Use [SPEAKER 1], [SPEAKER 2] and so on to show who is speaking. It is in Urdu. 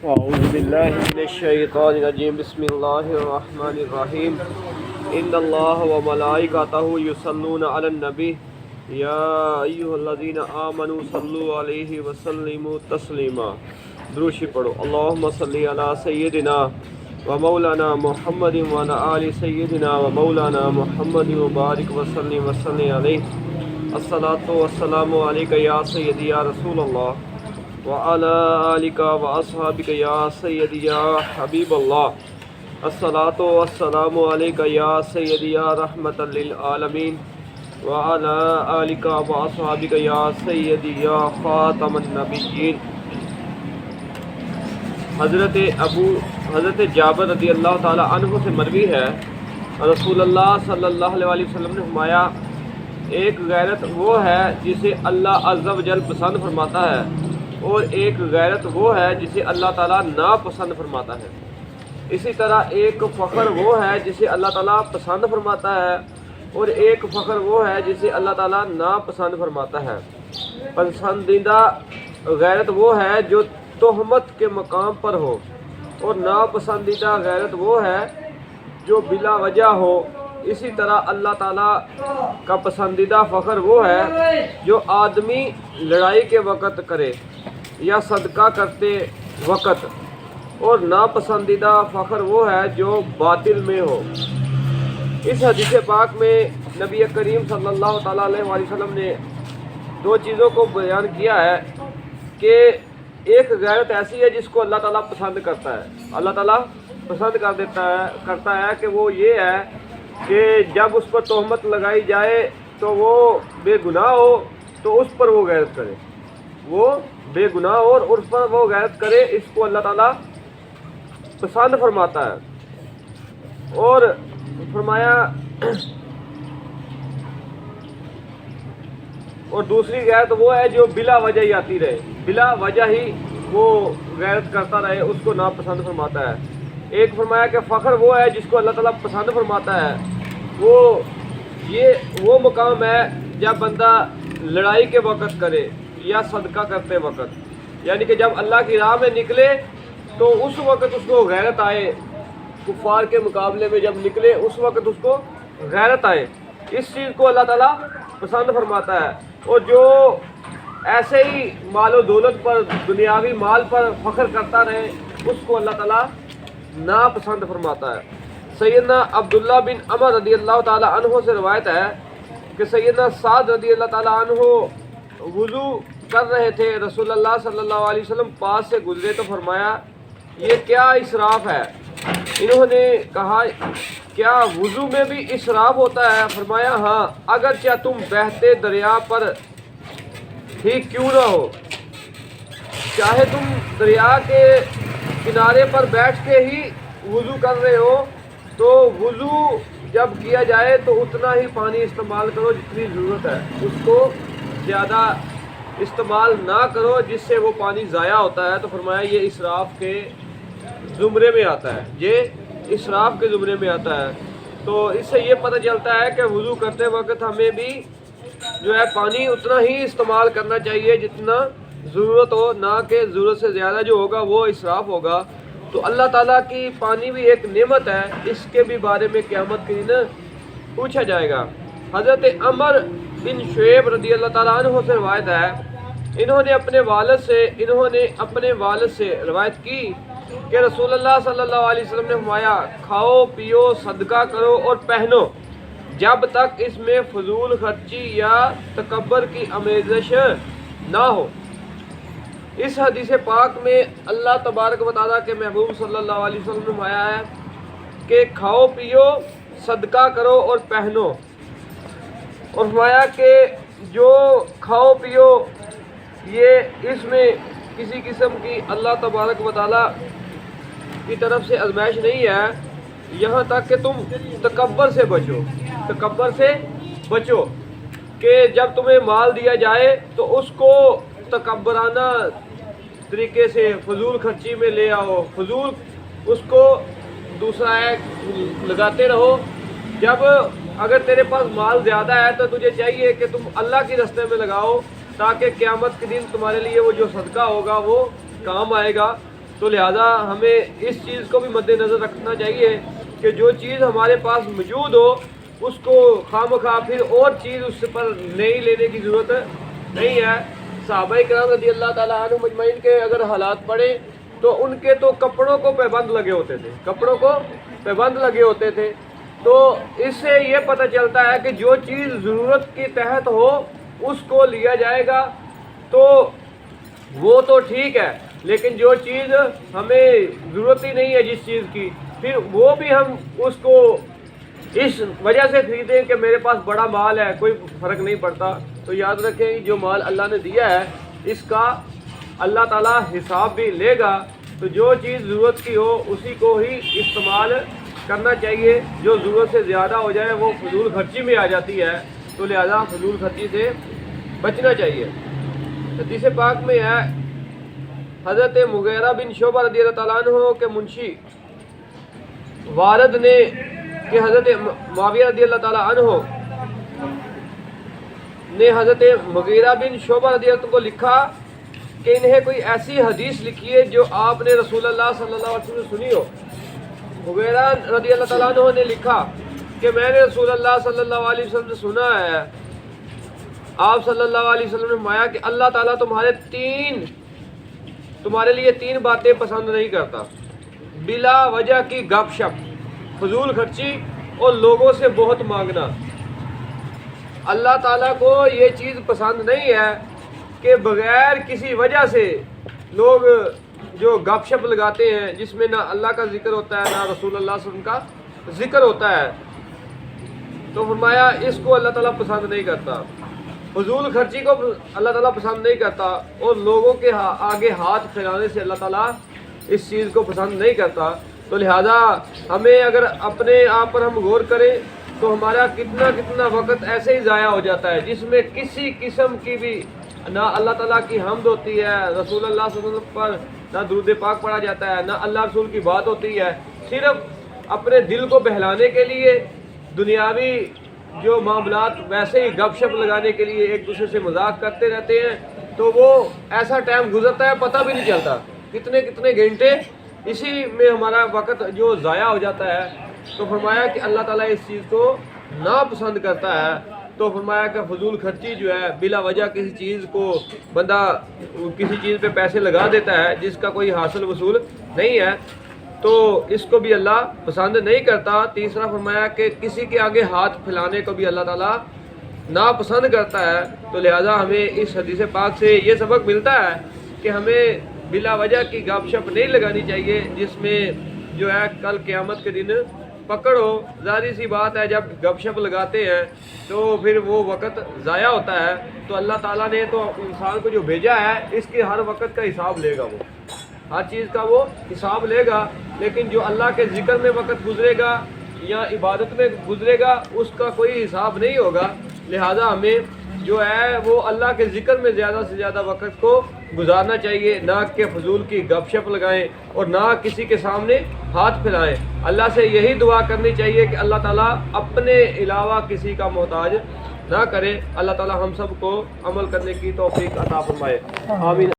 [SPEAKER 1] اعوذ باللہ من الشیطان الرجیم بسم اللہ الرحمن الرحیم ان اللہ و ملائکتہ یصلون علی النبی یا ایھا الذین آمنوا صلوا علیہ وسلموا تسلیما۔ درود پڑھو۔ اللہم صلی علی سیدنا و مولانا محمد و علی آل سیدنا و مولانا محمد وبارک وسلم علیہ۔ الصلاۃ والسلام علیک یا سیدی یا رسول اللہ وعلى آلك وأصحابك يا سيدي يا حبيب الله۔ الصلاة والسلام عليك يا سيدي يا رحمة للعالمين وعلى آلك وأصحابك يا سيدي يا خاتم النبيين۔ حضرت جابر رضی اللہ تعالی عنہ سے مروی ہے، رسول اللہ صلی اللہ علیہ وسلم نے فرمایا، ایک غیرت وہ ہے جسے اللہ عز و جل پسند فرماتا ہے، اور ایک غیرت وہ ہے جسے اللہ تعالیٰ ناپسند فرماتا ہے۔ اسی طرح ایک فخر وہ ہے جسے اللہ تعالیٰ پسند فرماتا ہے، اور ایک فخر وہ ہے جسے اللہ تعالیٰ ناپسند فرماتا ہے۔ پسندیدہ غیرت وہ ہے جو تہمت کے مقام پر ہو، اور ناپسندیدہ غیرت وہ ہے جو بلا وجہ ہو۔ اسی طرح اللہ تعالیٰ کا پسندیدہ فخر وہ ہے جو آدمی لڑائی کے وقت کرے یا صدقہ کرتے وقت، اور ناپسندیدہ فخر وہ ہے جو باطل میں ہو۔ اس حدیث پاک میں نبی کریم صلی اللہ تعالیٰ علیہ وسلم نے دو چیزوں کو بیان کیا ہے کہ ایک غیرت ایسی ہے جس کو اللہ تعالیٰ پسند کرتا ہے، اللہ تعالیٰ پسند کرتا ہے کہ وہ یہ ہے کہ جب اس پر تہمت لگائی جائے تو وہ بے گناہ ہو تو اس پر وہ غیرت کرے، وہ بے گناہ ہو اور اس پر وہ غیرت کرے، اس کو اللہ تعالیٰ پسند فرماتا ہے۔ اور فرمایا، اور دوسری غیرت وہ ہے جو بلا وجہ ہی آتی رہے، بلا وجہ ہی وہ غیرت کرتا رہے، اس کو ناپسند فرماتا ہے۔ ایک فرمایا کہ فخر وہ ہے جس کو اللہ تعالیٰ پسند فرماتا ہے، وہ مقام ہے جب بندہ لڑائی کے وقت کرے یا صدقہ کرتے وقت، یعنی کہ جب اللہ کی راہ میں نکلے تو اس وقت اس کو غیرت آئے، کفار کے مقابلے میں جب نکلے اس وقت اس کو غیرت آئے، اس چیز کو اللہ تعالیٰ پسند فرماتا ہے۔ اور جو ایسے ہی مال و دولت پر، دنیاوی مال پر فخر کرتا رہے، اس کو اللہ تعالیٰ ناپسند فرماتا ہے۔ سیدنا عبداللہ بن عمر رضی اللہ تعالیٰ عنہ سے روایت ہے کہ سیدنا سعد رضی اللہ تعالیٰ عنہ وضو کر رہے تھے، رسول اللہ صلی اللہ علیہ وسلم پاس سے گزرے تو فرمایا، یہ کیا اسراف ہے؟ انہوں نے کہا، کیا وضو میں بھی اسراف ہوتا ہے؟ فرمایا، ہاں، اگرچہ تم بہتے دریا پر ہی کیوں نہ ہو، چاہے تم دریا کے کنارے پر بیٹھ کے ہی وضو کر رہے ہو تو وضو جب کیا جائے تو اتنا ہی پانی استعمال کرو جتنی ضرورت ہے، اس کو زیادہ استعمال نہ کرو جس سے وہ پانی ضائع ہوتا ہے۔ تو فرمایا یہ اسراف کے زمرے میں آتا ہے، یہ اسراف کے زمرے میں آتا ہے۔ تو اس سے یہ پتہ چلتا ہے کہ وضو کرتے وقت ہمیں بھی جو ہے پانی اتنا ہی استعمال کرنا چاہیے جتنا ضرورت ہو، نہ کہ ضرورت سے زیادہ جو ہوگا وہ اسراف ہوگا۔ تو اللہ تعالیٰ کی پانی بھی ایک نعمت ہے، اس کے بھی بارے میں قیامت کے دن پوچھا جائے گا۔ حضرت عمر بن شعیب رضی اللہ تعالیٰ عنہ سے روایت ہے، انہوں نے اپنے والد سے روایت کی کہ رسول اللہ صلی اللہ علیہ وسلم نے فرمایا، کھاؤ پیو صدقہ کرو اور پہنو جب تک اس میں فضول خرچی یا تکبر کی آمیزش نہ ہو۔ اس حدیث پاک میں اللہ تبارک و تعالیٰ کے محبوب صلی اللہ علیہ وسلم نے فرمایا ہے کہ کھاؤ پیو صدقہ کرو اور پہنو، اور فرمایا کہ جو کھاؤ پیو یہ اس میں کسی قسم کی اللہ تبارک و تعالیٰ کی طرف سے آزمائش نہیں ہے، یہاں تک کہ تم تکبر سے بچو کہ جب تمہیں مال دیا جائے تو اس کو تکبرانہ طریقے سے فضول خرچی میں لے آؤ، فضول اس کو دوسرا لگاتے رہو۔ جب اگر تیرے پاس مال زیادہ ہے تو تجھے چاہیے کہ تم اللہ کے راستے میں لگاؤ، تاکہ قیامت کے دن تمہارے لیے وہ جو صدقہ ہوگا وہ کام آئے گا۔ تو لہٰذا ہمیں اس چیز کو بھی مد نظر رکھنا چاہیے کہ جو چیز ہمارے پاس موجود ہو اس کو خواہ پھر اور چیز اس پر نئی لینے کی ضرورت نہیں ہے۔ صحابہ کرام رضی اللہ تعالیٰ عنہ مجمعین کے اگر حالات پڑھیں تو ان کے تو کپڑوں کو پابند لگے ہوتے تھے، کپڑوں کو پابند لگے ہوتے تھے۔ تو اس سے یہ پتہ چلتا ہے کہ جو چیز ضرورت کے تحت ہو اس کو لیا جائے گا تو وہ تو ٹھیک ہے، لیکن جو چیز ہمیں ضرورت ہی نہیں ہے جس چیز کی، پھر وہ بھی ہم اس کو اس وجہ سے خریدیں کہ میرے پاس بڑا مال ہے، کوئی فرق نہیں پڑتا۔ تو یاد رکھیں جو مال اللہ نے دیا ہے اس کا اللہ تعالیٰ حساب بھی لے گا، تو جو چیز ضرورت کی ہو اسی کو ہی استعمال کرنا چاہیے۔ جو ضرورت سے زیادہ ہو جائے وہ فضول خرچی میں آ جاتی ہے، تو لہذا فضول خرچی سے بچنا چاہیے۔ حدیث پاک میں ہے حضرت مغیرہ بن شعبہ رضی اللہ تعالیٰ عنہ کے منشی وارد نے کہ حضرت معاویہ رضی اللہ تعالیٰ عنہ نے حضرت مغیرہ بن شعبہ رضی اللہ عنہ کو لکھا کہ انہیں کوئی ایسی حدیث لکھی ہے جو آپ نے رسول اللہ صلی اللہ علیہ وسلم سے سنی ہو۔ مغیرہ رضی اللہ تعالیٰ عنہ نے لکھا کہ میں نے رسول اللہ صلی اللہ علیہ وسلم سے سنا ہے، آپ صلی اللہ علیہ وسلم نے فرمایا کہ اللہ تعالیٰ تمہارے لیے تین باتیں پسند نہیں کرتا: بلا وجہ کی گپ شپ، فضول خرچی اور لوگوں سے بہت مانگنا۔ اللہ تعالیٰ کو یہ چیز پسند نہیں ہے کہ بغیر کسی وجہ سے لوگ جو گپ شپ لگاتے ہیں جس میں نہ اللہ کا ذکر ہوتا ہے نہ رسول اللہ صلی اللہ علیہ وسلم کا ذکر ہوتا ہے، تو فرمایا اس کو اللہ تعالیٰ پسند نہیں کرتا۔ فضول خرچی کو اللہ تعالیٰ پسند نہیں کرتا، اور لوگوں کے آگے ہاتھ پھیلانے سے اللہ تعالیٰ اس چیز کو پسند نہیں کرتا۔ تو لہذا ہمیں اگر اپنے آپ پر ہم غور کریں تو ہمارا کتنا وقت ایسے ہی ضائع ہو جاتا ہے جس میں کسی قسم کی بھی نہ اللہ تعالیٰ کی حمد ہوتی ہے، رسول اللہ صلی اللہ علیہ وسلم پر نہ درود پاک پڑھا جاتا ہے، نہ اللہ رسول کی بات ہوتی ہے۔ صرف اپنے دل کو بہلانے کے لیے دنیاوی جو معاملات ویسے ہی گپ شپ لگانے کے لیے ایک دوسرے سے مذاق کرتے رہتے ہیں، تو وہ ایسا ٹائم گزرتا ہے پتہ بھی نہیں چلتا، کتنے گھنٹے اسی میں ہمارا وقت جو ضائع ہو جاتا ہے۔ تو فرمایا کہ اللہ تعالیٰ اس چیز کو ناپسند کرتا ہے۔ تو فرمایا کہ فضول خرچی جو ہے بلا وجہ کسی چیز کو بندہ کسی چیز پہ پیسے لگا دیتا ہے جس کا کوئی حاصل وصول نہیں ہے، تو اس کو بھی اللہ پسند نہیں کرتا۔ تیسرا فرمایا کہ کسی کے آگے ہاتھ پھیلانے کو بھی اللہ تعالیٰ ناپسند کرتا ہے۔ تو لہٰذا ہمیں اس حدیث پاک سے یہ سبق ملتا ہے کہ ہمیں بلا وجہ کی گپ شپ نہیں لگانی چاہیے جس میں جو ہے کل قیامت کے دن پکڑ ہو۔ ظاہری سی بات ہے جب گپ شپ لگاتے ہیں تو پھر وہ وقت ضائع ہوتا ہے، تو اللہ تعالیٰ نے تو انسان کو جو بھیجا ہے اس کے ہر وقت کا حساب لے گا، وہ ہر چیز کا وہ حساب لے گا، لیکن جو اللہ کے ذکر میں وقت گزرے گا یا عبادت میں گزرے گا اس کا کوئی حساب نہیں ہوگا۔ لہذا ہمیں جو ہے وہ اللہ کے ذکر میں زیادہ سے زیادہ وقت کو گزارنا چاہیے، نہ کہ فضول کی گپ شپ لگائیں اور نہ کسی کے سامنے ہاتھ پھیلائیں۔ اللہ سے یہی دعا کرنی چاہیے کہ اللہ تعالیٰ اپنے علاوہ کسی کا محتاج نہ کرے۔ اللہ تعالیٰ ہم سب کو عمل کرنے کی توفیق عطا فرمائے، آمین۔